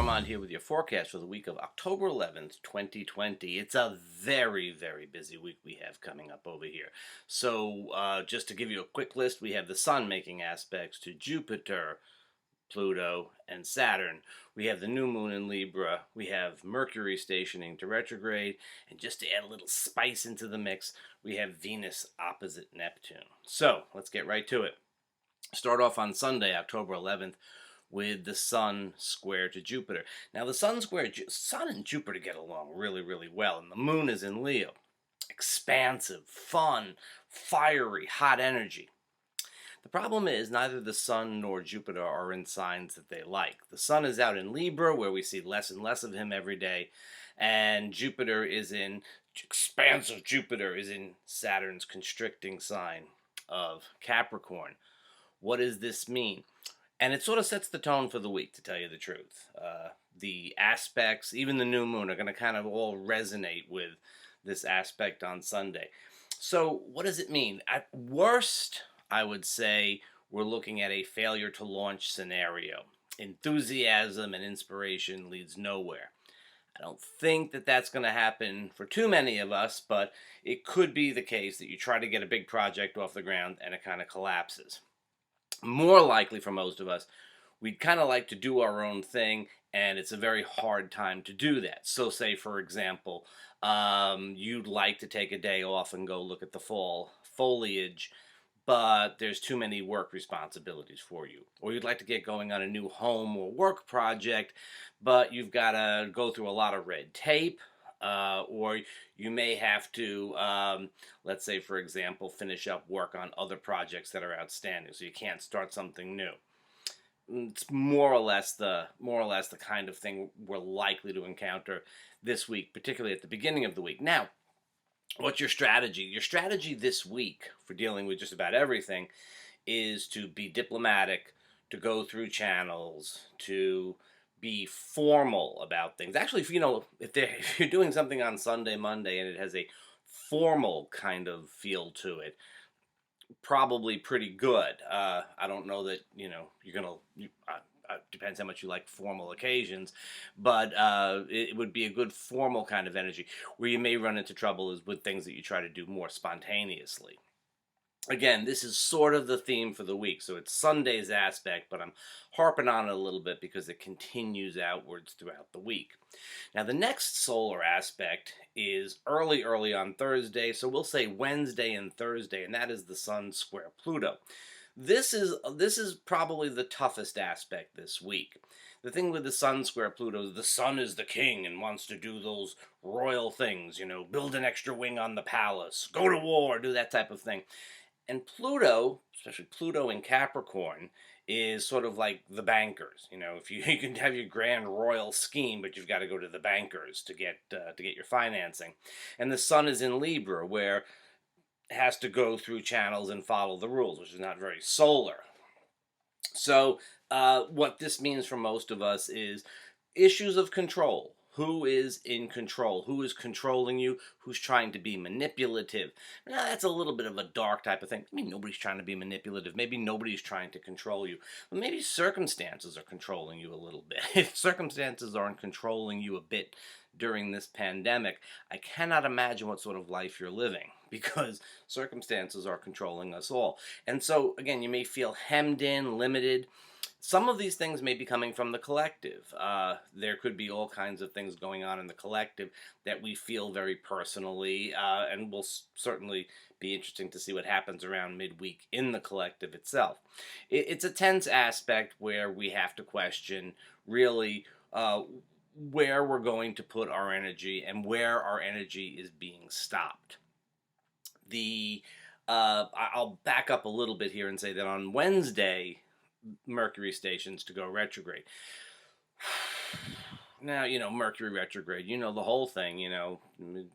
Armand here with your forecast for the week of October 11th, 2020. It's a very, very busy week we have coming up over here. So just to give you a quick list, we have the Sun making aspects to Jupiter, Pluto, and Saturn. We have the new moon in Libra. We have Mercury stationing to retrograde. And just to add a little spice into the mix, we have Venus opposite Neptune. So let's get right to it. Start off on Sunday, October 11th, with the Sun square to Jupiter. Now, the Sun and Jupiter get along really, really well, and the Moon is in Leo. Expansive, fun, fiery, hot energy. The problem is neither the Sun nor Jupiter are in signs that they like. The Sun is out in Libra, where we see less and less of him every day, and expansive Jupiter is in Saturn's constricting sign of Capricorn. What does this mean? And it sort of sets the tone for the week, to tell you the truth. The aspects, even the new moon, are going to kind of all resonate with this aspect on Sunday. So what does it mean? At worst, I would say we're looking at a failure to launch scenario. Enthusiasm and inspiration leads nowhere. I don't think that that's going to happen for too many of us, but it could be the case that you try to get a big project off the ground and it kind of collapses. More likely for most of us, we'd kind of like to do our own thing, and it's a very hard time to do that. So say, for example, you'd like to take a day off and go look at the fall foliage, but there's too many work responsibilities for you. Or you'd like to get going on a new home or work project, but you've got to go through a lot of red tape. Or you may have to, let's say, for example, finish up work on other projects that are outstanding, so you can't start something new. It's more or less the kind of thing we're likely to encounter this week, particularly at the beginning of the week. Now, what's your strategy? Your strategy this week for dealing with just about everything is to be diplomatic, to go through channels, to be formal about things. Actually, if you're doing something on Sunday, Monday, and it has a formal kind of feel to it, probably pretty good. I don't know that you're gonna. Depends how much you like formal occasions, but it would be a good formal kind of energy. Where you may run into trouble is with things that you try to do more spontaneously. Again, this is sort of the theme for the week, so it's Sunday's aspect, but I'm harping on it a little bit because it continues outwards throughout the week. Now, the next solar aspect is early on Thursday, so we'll say Wednesday and Thursday, and that is the Sun Square Pluto. This is probably the toughest aspect this week. The thing with the Sun Square Pluto is the Sun is the king and wants to do those royal things, build an extra wing on the palace, go to war, do that type of thing. And Pluto, especially Pluto in Capricorn, is sort of like the bankers. If you can have your grand royal scheme, but you've got to go to the bankers to get your financing. And the Sun is in Libra, where it has to go through channels and follow the rules, which is not very solar. So what this means for most of us is issues of control. Who is in control? Who is controlling you? Who's trying to be manipulative? Now, that's a little bit of a dark type of thing. Maybe nobody's trying to be manipulative. Maybe nobody's trying to control you. But maybe circumstances are controlling you a little bit. If circumstances aren't controlling you a bit during this pandemic, I cannot imagine what sort of life you're living, because circumstances are controlling us all. And so, again, you may feel hemmed in, limited. Some of these things may be coming from the collective. There could be all kinds of things going on in the collective that we feel very personally, and will certainly be interesting to see what happens around midweek in the collective itself. It's a tense aspect where we have to question really where we're going to put our energy and where our energy is being stopped. I'll back up a little bit here and say that on Wednesday, Mercury stations to go retrograde. Now, Mercury retrograde, the whole thing,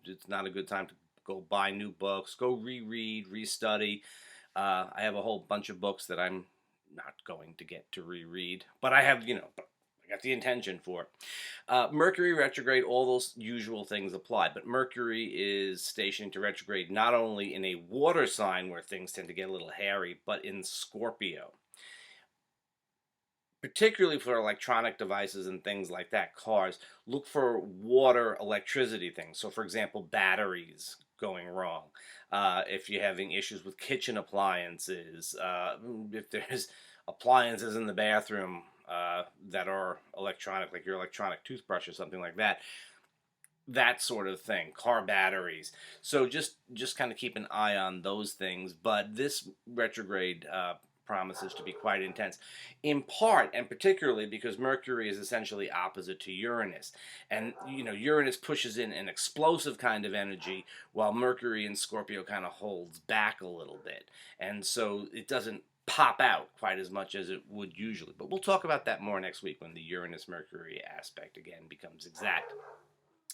it's not a good time to go buy new books, go reread, restudy. I have a whole bunch of books that I'm not going to get to reread, but I have, I got the intention for it. Mercury retrograde, all those usual things apply, but Mercury is stationing to retrograde not only in a water sign where things tend to get a little hairy, but in Scorpio. particularly for electronic devices and things like that, cars. Look for water, electricity things. So, for example, batteries going wrong. If you're having issues with kitchen appliances, if there's appliances in the bathroom that are electronic, like your electronic toothbrush or something like that, that sort of thing, car batteries. So just kind of keep an eye on those things. But this retrograde promises to be quite intense, in part and particularly because Mercury is essentially opposite to Uranus, and Uranus pushes in an explosive kind of energy, while Mercury in Scorpio kind of holds back a little bit, and so it doesn't pop out quite as much as it would usually. But we'll talk about that more next week when the Uranus Mercury aspect again becomes exact.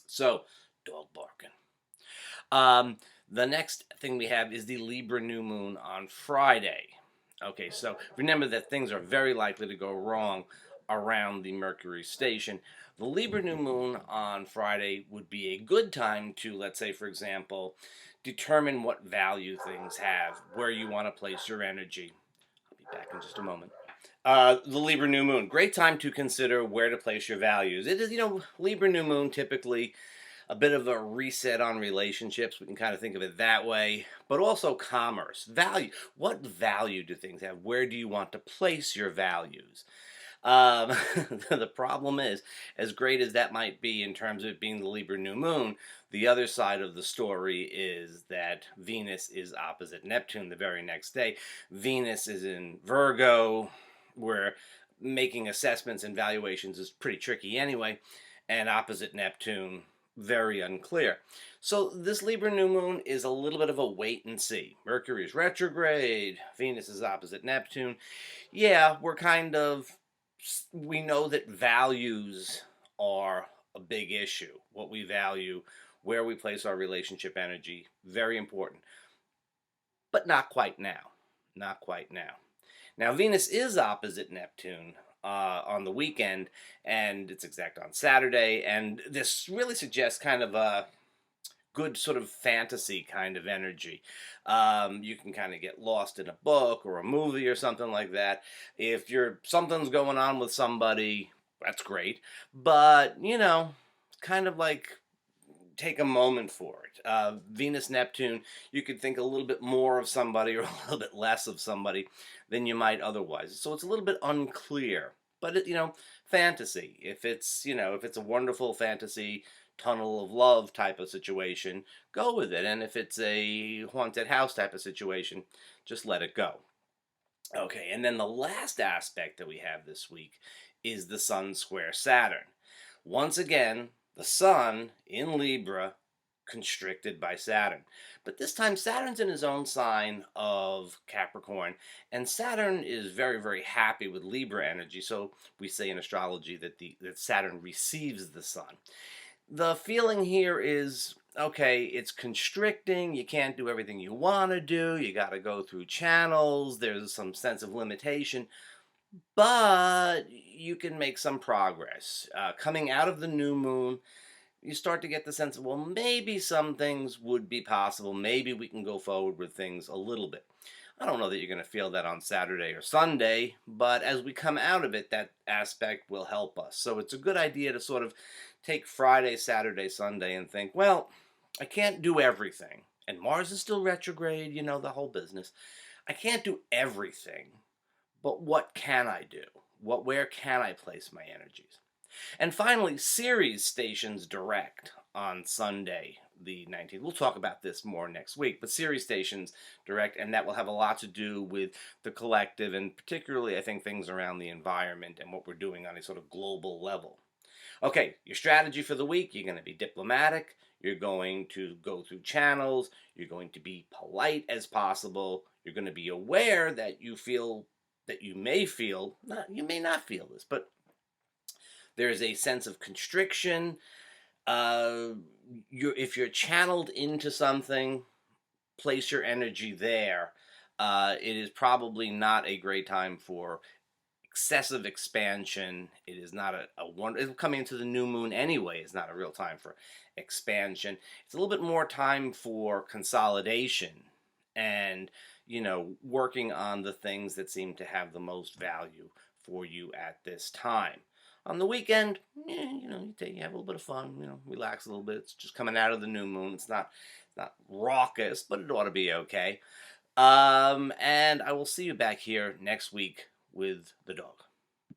So, dog barking. The next thing we have is the Libra New Moon on Friday. Okay, so remember that things are very likely to go wrong around the Mercury station. The Libra New Moon on Friday would be a good time to, let's say, for example, determine what value things have, where you want to place your energy. I'll be back in just a moment. The Libra New Moon, great time to consider where to place your values. It is, Libra New Moon typically a bit of a reset on relationships. We can kind of think of it that way, but also commerce, value. What value do things have? Where do you want to place your values? The problem is, as great as that might be in terms of it being the Libra New Moon, the other side of the story is that Venus is opposite Neptune the very next day. Venus is in Virgo, where making assessments and valuations is pretty tricky anyway, and opposite Neptune, very unclear. So this Libra New Moon is a little bit of a wait and see. Mercury is retrograde, Venus is opposite Neptune. Yeah, we know that values are a big issue. What we value, where we place our relationship energy, very important. But not quite now. Not quite now. Now, Venus is opposite Neptune on the weekend, and it's exact on Saturday, and this really suggests kind of a good sort of fantasy kind of energy. You can kind of get lost in a book or a movie or something like that. If something's going on with somebody, that's great, but kind of like take a moment for it. Venus Neptune, you could think a little bit more of somebody or a little bit less of somebody than you might otherwise. So it's a little bit unclear. But fantasy. If it's a wonderful fantasy tunnel of love type of situation, go with it. And if it's a haunted house type of situation, just let it go. Okay, and then the last aspect that we have this week is the Sun Square Saturn. Once again, the Sun in Libra constricted by Saturn. But this time Saturn's in his own sign of Capricorn, and Saturn is very, very happy with Libra energy. So we say in astrology that Saturn receives the Sun. The feeling here is, okay, it's constricting, you can't do everything you want to do, you got to go through channels, there's some sense of limitation, but you can make some progress. Coming out of the new moon, you start to get the sense of, well, maybe some things would be possible. Maybe we can go forward with things a little bit. I don't know that you're going to feel that on Saturday or Sunday, but as we come out of it, that aspect will help us. So it's a good idea to sort of take Friday, Saturday, Sunday and think, well, I can't do everything. And Mars is still retrograde, the whole business. I can't do everything, but what can I do? Where can I place my energies? And finally, Ceres stations direct on Sunday, the 19th. We'll talk about this more next week, but Ceres stations direct, and that will have a lot to do with the collective, and particularly, I think, things around the environment and what we're doing on a sort of global level. Okay, your strategy for the week, you're going to be diplomatic, you're going to go through channels, you're going to be polite as possible, you're going to be aware that you may not feel this, but there's a sense of constriction. If you're channeled into something, place your energy there. It is probably not a great time for excessive expansion. It is not coming into the new moon anyway. It's not a real time for expansion. It's a little bit more time for consolidation and working on the things that seem to have the most value for you at this time. On the weekend, you have a little bit of fun, relax a little bit. It's just coming out of the new moon. It's not raucous, but it ought to be okay. And I will see you back here next week with the dog.